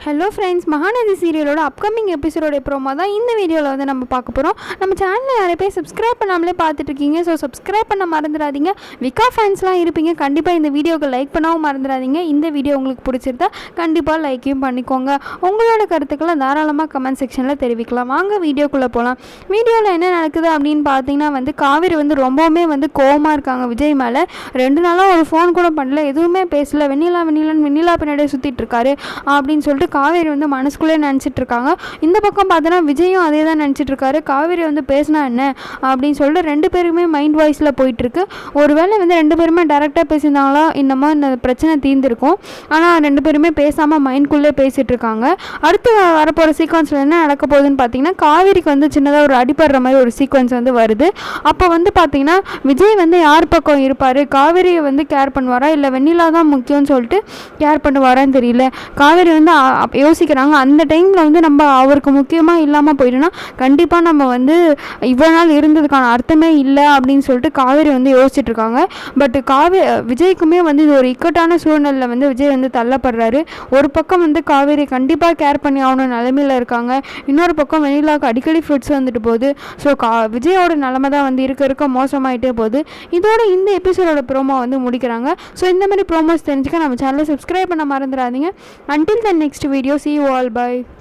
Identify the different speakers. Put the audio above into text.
Speaker 1: Hello friends, Mahanadi சீரியலோட upcoming எபிசோட promo தான் இந்த வீடியோவில் வந்து நம்ம பார்க்க போகிறோம். நம்ம சேனலில் நிறைய பேர் சப்ஸ்கிரைப் பண்ணாமலே பார்த்துட்ருக்கீங்க. ஸோ சப்ஸ்கிரைப் பண்ண மறந்துடாதீங்க. விகா ஃபேன்ஸ்லாம் இருப்பீங்க, கண்டிப்பாக இந்த வீடியோக்கு லைக் பண்ணவும் மறந்துடாதீங்க. இந்த வீடியோ உங்களுக்கு பிடிச்சிருந்தா கண்டிப்பாக லைக்கையும் பண்ணிக்கோங்க. உங்களோட கருத்துக்களை தாராளமாக கமெண்ட் செக்ஷனில் தெரிவிக்கலாம். வாங்க வீடியோக்குள்ளே போகலாம். வீடியோவில் என்ன நடக்குது அப்படின்னு பார்த்தீங்கன்னா வந்து காவேரி வந்து ரொம்பவுமே வந்து கோவமாக இருக்காங்க விஜய் மேலே. 2 நாளாக ஒரு ஃபோன் கூட பண்ணல, எதுவுமே பேசல, வெண்ணிலா பின்னாடியே சுற்றிட்டு இருக்காரு அப்படின்னு சொல்லிட்டு காவேரி வந்து மனசுக்குள்ளே நினச்சிட்டு இருக்காங்க. இந்த பக்கம் பார்த்தோன்னா விஜயும் அதே தான் நினச்சிட்டு இருக்காரு. காவேரி வந்து பேசினா என்ன அப்படின்னு சொல்லிட்டு 2 பேருக்குமே மைண்ட் வாய்ஸில் போயிட்டுருக்கு. ஒருவேளை வந்து 2 பேருமே டேரெக்டாக பேசியிருந்தாங்களா இந்த பிரச்சனை தீர்ந்துருக்கும். ஆனால் 2 பேருமே பேசாமல் மைண்ட்குள்ளே பேசிகிட்டு இருக்காங்க. அடுத்து வரப்போகிற சீக்வன்ஸில் என்ன நடக்க போகுதுன்னு பார்த்தீங்கன்னா, காவேரிக்கு வந்து சின்னதாக ஒரு அடிப்படுற மாதிரி ஒரு சீக்வன்ஸ் வந்து வருது. அப்போ வந்து பார்த்தீங்கன்னா விஜய் வந்து யார் பக்கம் இருப்பார், காவேரியை வந்து கேர் பண்ணுவாரா இல்லை வெண்ணிலா தான் முக்கியம்னு சொல்லிட்டு கேர் பண்ணுவாரான்னு தெரியல. காவேரி வந்து யோசிக்கிறாங்க. அந்த டைமில் வந்து நம்ம அவருக்கு முக்கியமாக இல்லாமல் போயிட்டோன்னா கண்டிப்பாக நம்ம வந்து இவ்வளோ நாள் இருந்ததுக்கான அர்த்தமே இல்லை அப்படின்னு சொல்லிட்டு காவேரி வந்து யோசிச்சுட்ருக்காங்க. பட் விஜய்க்குமே வந்து இது ஒரு இக்கட்டான சூழ்நிலையில் வந்து விஜய் வந்து தள்ளப்படுறாரு. ஒரு பக்கம் வந்து காவேரி கண்டிப்பாக கேர் பண்ணி ஆகணும் நிலமையில் இருக்காங்க. இன்னொரு பக்கம் வெண்ணிலாவுக்கு அடிக்கடி ஃபிட்ஸ் வந்துட்டு போகுது. ஸோ விஜயோட நிலமை தான் வந்து இருக்க மோசமாயிட்டே போகுது. இதோட இந்த எபிசோடோட ப்ரோமோ வந்து முடிக்கிறாங்க. ஸோ இந்த மாதிரி ப்ரோமோஸ் தெரிஞ்சுக்க நம்ம சேனலை சப்ஸ்கிரைப் பண்ண மறந்துடாதீங்க. Until the next video, see you all, bye.